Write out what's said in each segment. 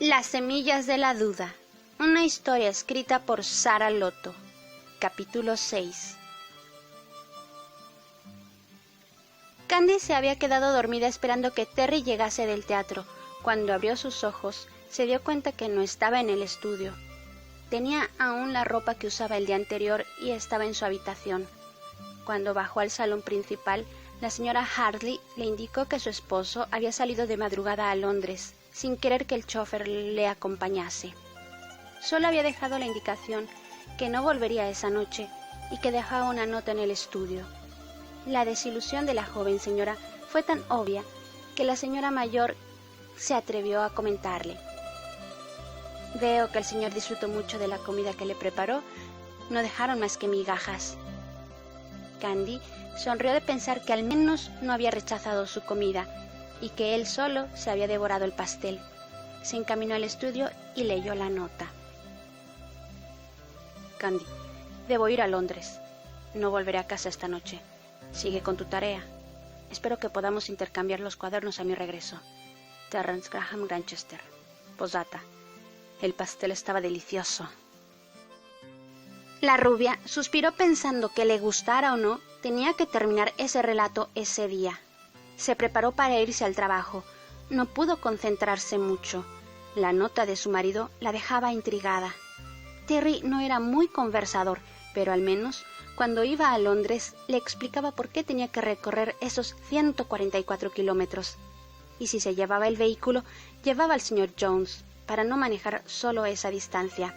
Las semillas de la duda. Una historia escrita por Sara Lotto. Capítulo 6. Candy se había quedado dormida esperando que Terry llegase del teatro. Cuando abrió sus ojos, se dio cuenta que no estaba en el estudio. Tenía aún la ropa que usaba el día anterior y estaba en su habitación. Cuando bajó al salón principal, la señora Hartley le indicó que su esposo había salido de madrugada a Londres, sin querer que el chófer le acompañase. Solo había dejado la indicación que no volvería esa noche y que dejaba una nota en el estudio. La desilusión de la joven señora fue tan obvia que la señora mayor se atrevió a comentarle: «Veo que el señor disfrutó mucho de la comida que le preparó. No dejaron más que migajas». Candy sonrió de pensar que al menos no había rechazado su comida y que él solo se había devorado el pastel. Se encaminó al estudio y leyó la nota. «Candy, debo ir a Londres. No volveré a casa esta noche. Sigue con tu tarea. Espero que podamos intercambiar los cuadernos a mi regreso. Terrence Graham Grantchester. Posdata. El pastel estaba delicioso». La rubia suspiró pensando que le gustara o no, tenía que terminar ese relato ese día. Se preparó para irse al trabajo. No pudo concentrarse mucho. La nota de su marido la dejaba intrigada. Terry no era muy conversador, pero al menos cuando iba a Londres le explicaba por qué tenía que recorrer esos 144 kilómetros. Y si se llevaba el vehículo, llevaba al señor Jones para no manejar solo esa distancia,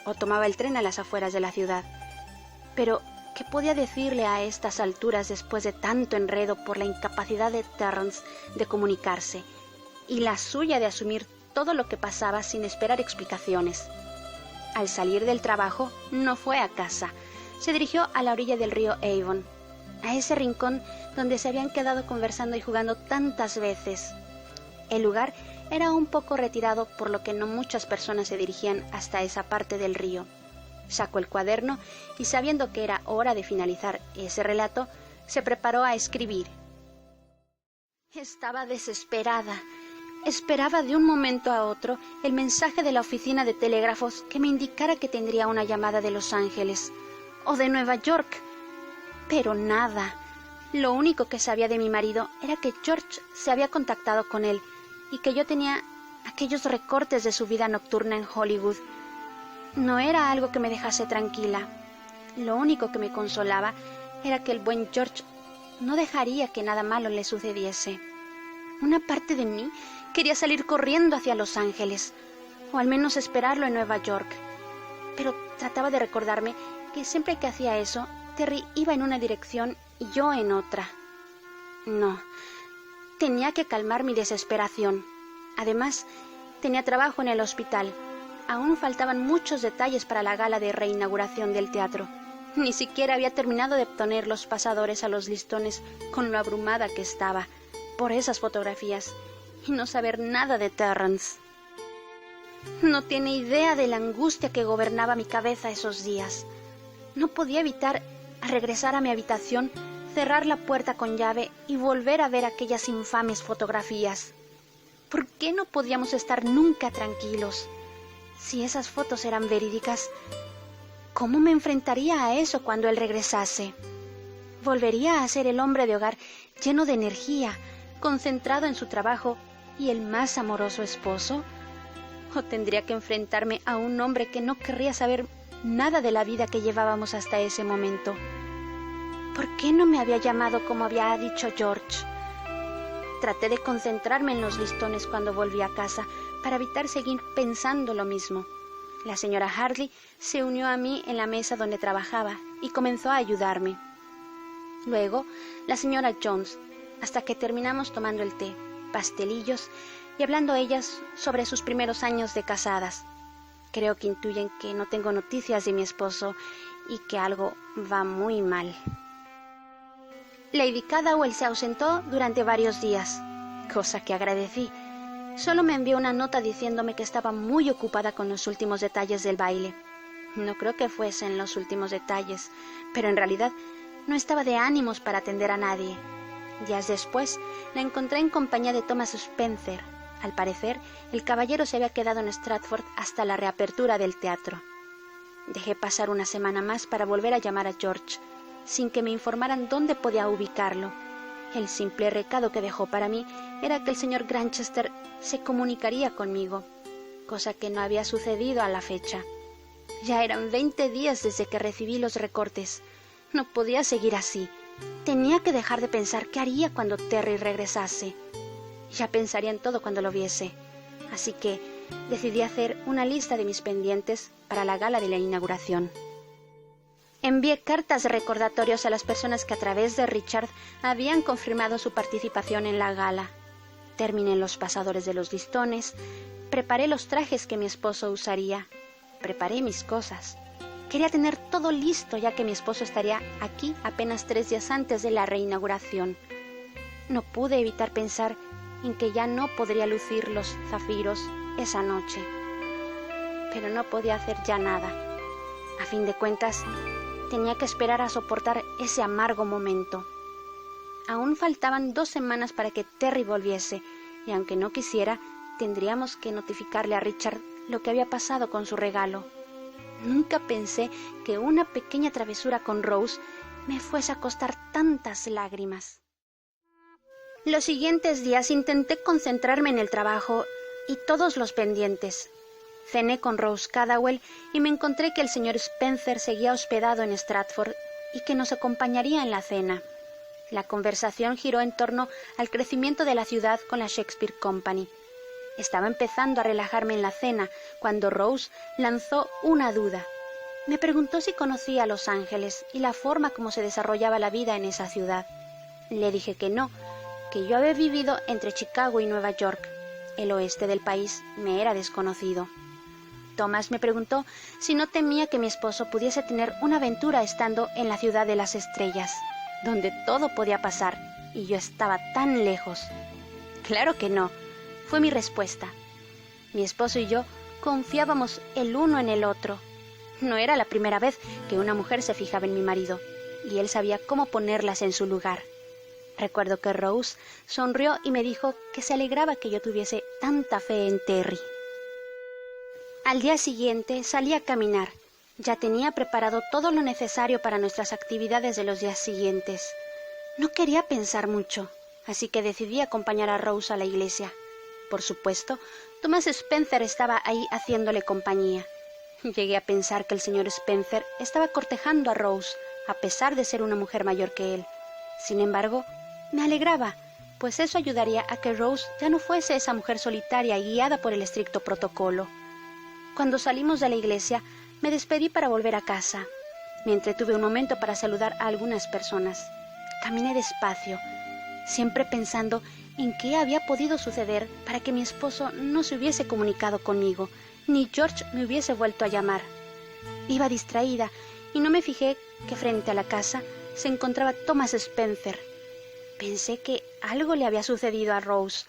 o tomaba el tren a las afueras de la ciudad. Pero ¿qué podía decirle a estas alturas después de tanto enredo por la incapacidad de Terrence de comunicarse y la suya de asumir todo lo que pasaba sin esperar explicaciones? Al salir del trabajo, no fue a casa. Se dirigió a la orilla del río Avon, a ese rincón donde se habían quedado conversando y jugando tantas veces. El lugar era un poco retirado, por lo que no muchas personas se dirigían hasta esa parte del río. Sacó el cuaderno y, sabiendo que era hora de finalizar ese relato, se preparó a escribir. Estaba desesperada. Esperaba de un momento a otro el mensaje de la oficina de telégrafos que me indicara que tendría una llamada de Los Ángeles o de Nueva York. Pero nada. Lo único que sabía de mi marido era que George se había contactado con él y que yo tenía aquellos recortes de su vida nocturna en Hollywood. No era algo que me dejase tranquila. Lo único que me consolaba era que el buen George no dejaría que nada malo le sucediese. Una parte de mí quería salir corriendo hacia Los Ángeles, o al menos esperarlo en Nueva York. Pero trataba de recordarme que siempre que hacía eso, Terry iba en una dirección y yo en otra. No, tenía que calmar mi desesperación. Además, tenía trabajo en el hospital. Aún faltaban muchos detalles para la gala de reinauguración del teatro. Ni siquiera había terminado de poner los pasadores a los listones con lo abrumada que estaba por esas fotografías y no saber nada de Terrence. No tiene idea de la angustia que gobernaba mi cabeza esos días. No podía evitar, al regresar a mi habitación, cerrar la puerta con llave y volver a ver aquellas infames fotografías. ¿Por qué no podíamos estar nunca tranquilos? Si esas fotos eran verídicas, ¿cómo me enfrentaría a eso cuando él regresase? ¿Volvería a ser el hombre de hogar lleno de energía, concentrado en su trabajo y el más amoroso esposo? ¿O tendría que enfrentarme a un hombre que no querría saber nada de la vida que llevábamos hasta ese momento? ¿Por qué no me había llamado como había dicho George? Traté de concentrarme en los listones cuando volví a casa para evitar seguir pensando lo mismo. La señora Hartley se unió a mí en la mesa donde trabajaba y comenzó a ayudarme. Luego, la señora Jones, hasta que terminamos tomando el té, pastelillos y hablando ellas sobre sus primeros años de casadas. Creo que intuyen que no tengo noticias de mi esposo y que algo va muy mal. Lady Cadwell se ausentó durante varios días, cosa que agradecí. Solo me envió una nota diciéndome que estaba muy ocupada con los últimos detalles del baile. No creo que fuesen los últimos detalles, pero en realidad no estaba de ánimos para atender a nadie. Días después la encontré en compañía de Thomas Spencer, Al parecer, el caballero se había quedado en Stratford hasta la reapertura del teatro. Dejé pasar una semana más para volver a llamar a George, sin que me informaran dónde podía ubicarlo. El simple recado que dejó para mí era que el señor Grantchester se comunicaría conmigo, cosa que no había sucedido a la fecha. Ya eran 20 días desde que recibí los recortes. No podía seguir así. Tenía que dejar de pensar qué haría cuando Terry regresase. Ya pensaría en todo cuando lo viese. Así que decidí hacer una lista de mis pendientes para la gala de la inauguración. Envié cartas de recordatorios a las personas que a través de Richard habían confirmado su participación en la gala. Terminé los pasadores de los listones, preparé los trajes que mi esposo usaría, preparé mis cosas. Quería tener todo listo ya que mi esposo estaría aquí apenas 3 días antes de la reinauguración. No pude evitar pensar en que ya no podría lucir los zafiros esa noche. Pero no podía hacer ya nada. A fin de cuentas, tenía que esperar a soportar ese amargo momento. Aún faltaban 2 semanas para que Terry volviese, y aunque no quisiera, tendríamos que notificarle a Richard lo que había pasado con su regalo. Nunca pensé que una pequeña travesura con Rose me fuese a costar tantas lágrimas. Los siguientes días intenté concentrarme en el trabajo y todos los pendientes. Cené con Rose Cadwell y me encontré que el señor Spencer seguía hospedado en Stratford y que nos acompañaría en la cena. La conversación giró en torno al crecimiento de la ciudad con la Shakespeare Company. Estaba empezando a relajarme en la cena cuando Rose lanzó una duda. Me preguntó si conocía Los Ángeles y la forma como se desarrollaba la vida en esa ciudad. Le dije que no, que yo había vivido entre Chicago y Nueva York. El oeste del país me era desconocido. Thomas me preguntó si no temía que mi esposo pudiese tener una aventura estando en la ciudad de las estrellas, donde todo podía pasar y yo estaba tan lejos. Claro que no, fue mi respuesta. Mi esposo y yo confiábamos el uno en el otro. No era la primera vez que una mujer se fijaba en mi marido, y él sabía cómo ponerlas en su lugar. Recuerdo que Rose sonrió y me dijo que se alegraba que yo tuviese tanta fe en Terry. Al día siguiente salí a caminar. Ya tenía preparado todo lo necesario para nuestras actividades de los días siguientes. No quería pensar mucho, así que decidí acompañar a Rose a la iglesia. Por supuesto, Thomas Spencer estaba ahí haciéndole compañía. Llegué a pensar que el señor Spencer estaba cortejando a Rose, a pesar de ser una mujer mayor que él. Sin embargo, me alegraba, pues eso ayudaría a que Rose ya no fuese esa mujer solitaria y guiada por el estricto protocolo. Cuando salimos de la iglesia, me despedí para volver a casa. Me entretuve un momento para saludar a algunas personas. Caminé despacio, siempre pensando en qué había podido suceder para que mi esposo no se hubiese comunicado conmigo, ni George me hubiese vuelto a llamar. Iba distraída y no me fijé que frente a la casa se encontraba Thomas Spencer. Pensé que algo le había sucedido a Rose,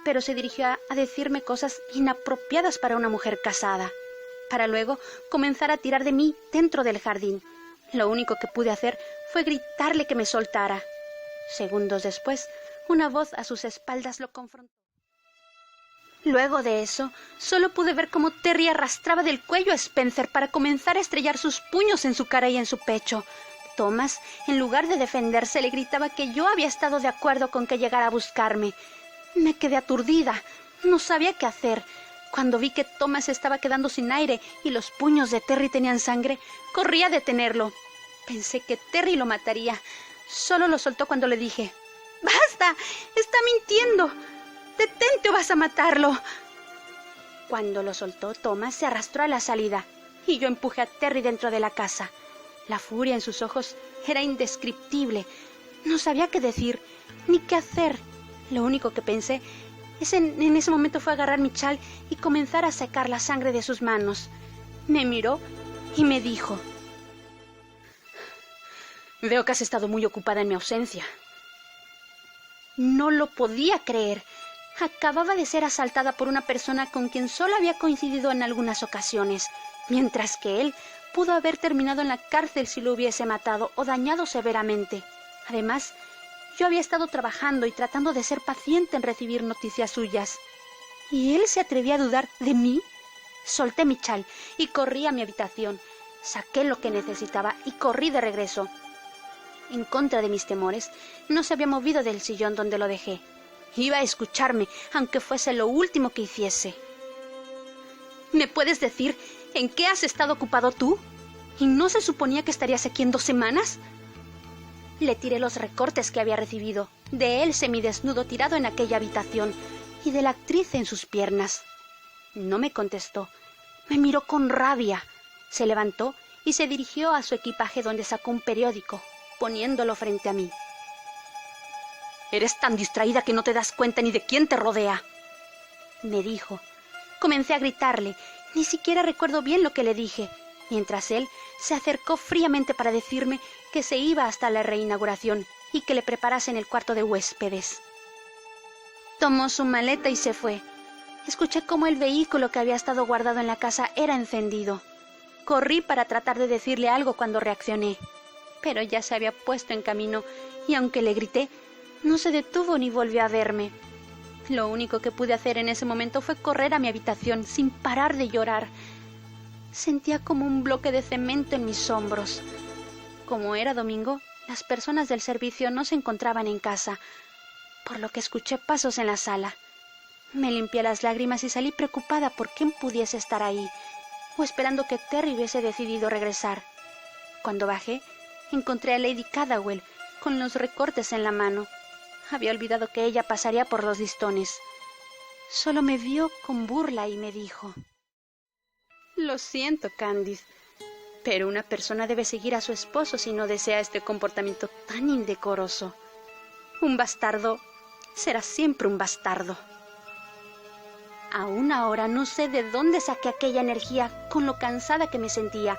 pero se dirigió a decirme cosas inapropiadas para una mujer casada, para luego comenzar a tirar de mí dentro del jardín. Lo único que pude hacer fue gritarle que me soltara. Segundos después, una voz a sus espaldas lo confrontó. Luego de eso, solo pude ver cómo Terry arrastraba del cuello a Spencer para comenzar a estrellar sus puños en su cara y en su pecho. Thomas, en lugar de defenderse, le gritaba que yo había estado de acuerdo con que llegara a buscarme. Me quedé aturdida, no sabía qué hacer. Cuando vi que Thomas estaba quedando sin aire y los puños de Terry tenían sangre, corrí a detenerlo. Pensé que Terry lo mataría. Solo lo soltó cuando le dije: «¡Basta! ¡Está mintiendo! ¡Detente o vas a matarlo!». Cuando lo soltó, Thomas se arrastró a la salida y yo empujé a Terry dentro de la casa. La furia en sus ojos era indescriptible. No sabía qué decir ni qué hacer. Lo único que pensé en ese momento fue agarrar mi chal y comenzar a secar la sangre de sus manos. Me miró y me dijo: «Veo que has estado muy ocupada en mi ausencia». No lo podía creer. Acababa de ser asaltada por una persona con quien solo había coincidido en algunas ocasiones, mientras que él pudo haber terminado en la cárcel si lo hubiese matado o dañado severamente. Además, yo había estado trabajando y tratando de ser paciente en recibir noticias suyas. ¿Y él se atrevía a dudar de mí? Solté mi chal y corrí a mi habitación. Saqué lo que necesitaba y corrí de regreso. En contra de mis temores, no se había movido del sillón donde lo dejé. Iba a escucharme, aunque fuese lo último que hiciese. ¿Me puedes decir en qué has estado ocupado tú? ¿Y no se suponía que estarías aquí en 2 semanas? Le tiré los recortes que había recibido, de él semidesnudo tirado en aquella habitación y de la actriz en sus piernas. No me contestó. Me miró con rabia. Se levantó y se dirigió a su equipaje donde sacó un periódico, poniéndolo frente a mí. «Eres tan distraída que no te das cuenta ni de quién te rodea», me dijo. Comencé a gritarle. Ni siquiera recuerdo bien lo que le dije, mientras él se acercó fríamente para decirme que se iba hasta la reinauguración y que le preparase en el cuarto de huéspedes. Tomó su maleta y se fue. Escuché cómo el vehículo que había estado guardado en la casa era encendido. Corrí para tratar de decirle algo cuando reaccioné, pero ya se había puesto en camino y aunque le grité, no se detuvo ni volvió a verme. Lo único que pude hacer en ese momento fue correr a mi habitación sin parar de llorar. Sentía como un bloque de cemento en mis hombros. Como era domingo, las personas del servicio no se encontraban en casa, por lo que escuché pasos en la sala. Me limpié las lágrimas y salí preocupada por quién pudiese estar ahí, o esperando que Terry hubiese decidido regresar. Cuando bajé, encontré a Lady Catherwell con los recortes en la mano. Había olvidado que ella pasaría por los listones. Solo me vio con burla y me dijo: «Lo siento, Candice, pero una persona debe seguir a su esposo si no desea este comportamiento tan indecoroso. Un bastardo será siempre un bastardo». Aún ahora no sé de dónde saqué aquella energía con lo cansada que me sentía,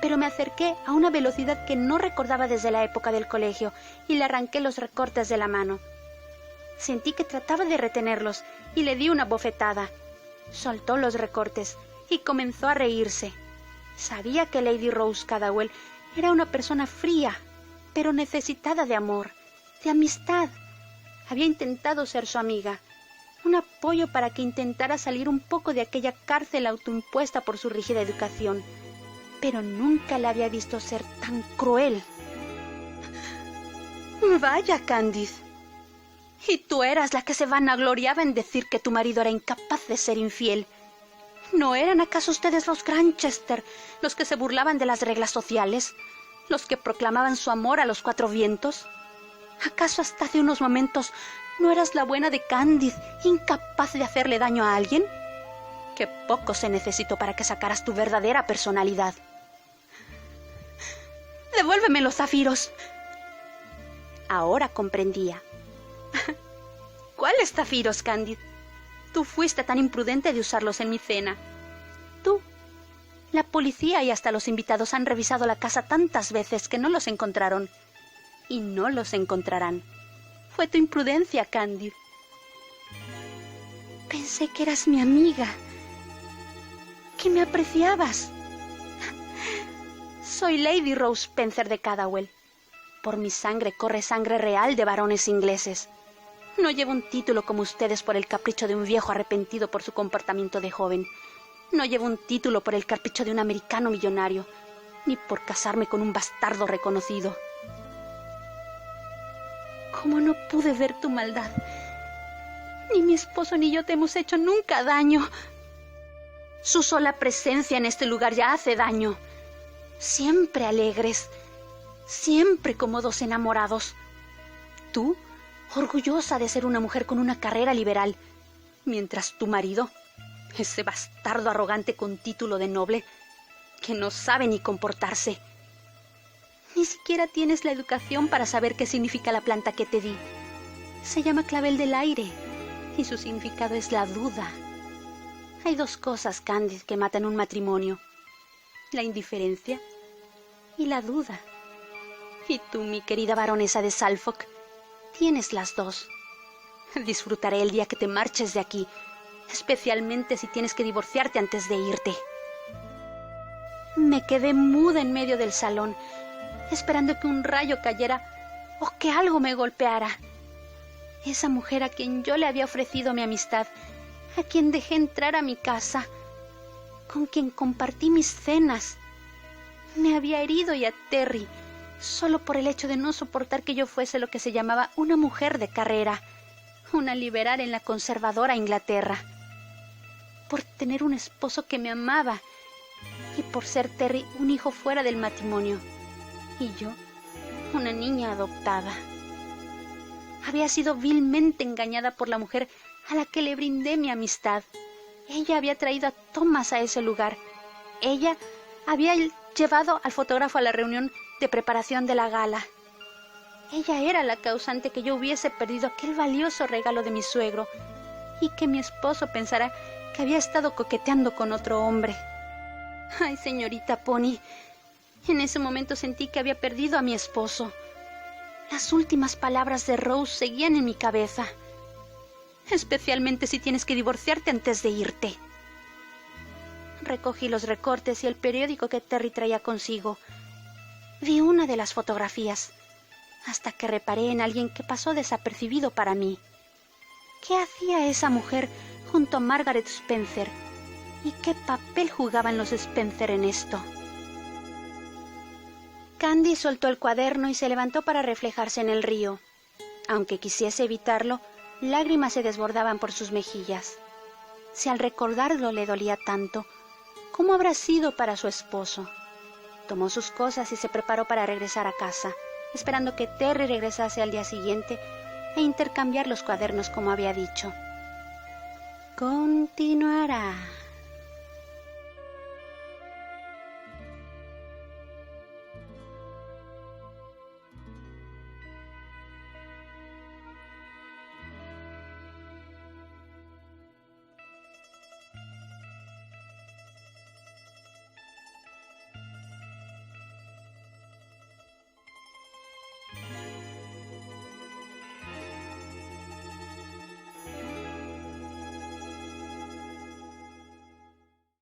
pero me acerqué a una velocidad que no recordaba desde la época del colegio y le arranqué los recortes de la mano. Sentí que trataba de retenerlos y le di una bofetada. Soltó los recortes y comenzó a reírse. Sabía que Lady Rose Catherwell era una persona fría, pero necesitada de amor, de amistad. Había intentado ser su amiga, un apoyo para que intentara salir un poco de aquella cárcel autoimpuesta por su rígida educación, pero nunca la había visto ser tan cruel. «Vaya, Candice, y tú eras la que se vanagloriaba en decir que tu marido era incapaz de ser infiel. ¿No eran acaso ustedes los Granchester los que se burlaban de las reglas sociales, los que proclamaban su amor a los 4 vientos? ¿Acaso hasta hace unos momentos no eras la buena de Candice, incapaz de hacerle daño a alguien? ¡Qué poco se necesitó para que sacaras tu verdadera personalidad! ¡Devuélveme los zafiros! Ahora comprendía. ¿Cuáles zafiros, Candice? Tú fuiste tan imprudente de usarlos en mi cena. Tú. La policía y hasta los invitados han revisado la casa tantas veces que no los encontraron. Y no los encontrarán. Fue tu imprudencia, Candice. Pensé que eras mi amiga, que me apreciabas. Soy Lady Rose Spencer de Catherwell. Por mi sangre corre sangre real de varones ingleses. No llevo un título como ustedes por el capricho de un viejo arrepentido por su comportamiento de joven. No llevo un título por el capricho de un americano millonario, ni por casarme con un bastardo reconocido. ¿Cómo no pude ver tu maldad? Ni mi esposo ni yo te hemos hecho nunca daño. Su sola presencia en este lugar ya hace daño. Siempre alegres, siempre como 2 enamorados. Tú, orgullosa de ser una mujer con una carrera liberal, mientras tu marido, ese bastardo arrogante con título de noble, que no sabe ni comportarse. Ni siquiera tienes la educación para saber qué significa la planta que te di. Se llama clavel del aire y su significado es la duda. Hay 2 cosas, Candice, que matan un matrimonio: la indiferencia y la duda. Y tú, mi querida baronesa de Suffolk, tienes las 2. Disfrutaré el día que te marches de aquí, especialmente si tienes que divorciarte antes de irte. Me quedé muda en medio del salón, esperando que un rayo cayera o que algo me golpeara. Esa mujer a quien yo le había ofrecido mi amistad a quien dejé entrar a mi casa, con quien compartí mis cenas. Me había herido y a Terry, solo por el hecho de no soportar que yo fuese lo que se llamaba una mujer de carrera, una liberal en la conservadora Inglaterra. Por tener un esposo que me amaba y por ser Terry un hijo fuera del matrimonio y yo una niña adoptada. Había sido vilmente engañada por la mujer a la que le brindé mi amistad. Ella había traído a Thomas a ese lugar. Ella había llevado al fotógrafo a la reunión de preparación de la gala. Ella era la causante que yo hubiese perdido aquel valioso regalo de mi suegro y que mi esposo pensara que había estado coqueteando con otro hombre. Ay, señorita Pony, en ese momento sentí que había perdido a mi esposo. Las últimas palabras de Rose seguían en mi cabeza. Especialmente si tienes que divorciarte antes de irte. Recogí los recortes y el periódico que Terry traía consigo. Vi una de las fotografías, hasta que reparé en alguien que pasó desapercibido para mí. ¿Qué hacía esa mujer junto a Margaret Spencer? ¿Y qué papel jugaban los Spencer en esto? Candy soltó el cuaderno y se levantó para reflejarse en el río. Aunque quisiese evitarlo, lágrimas se desbordaban por sus mejillas. Si al recordarlo le dolía tanto, ¿cómo habrá sido para su esposo? Tomó sus cosas y se preparó para regresar a casa, esperando que Terry regresase al día siguiente e intercambiar los cuadernos como había dicho. Continuará.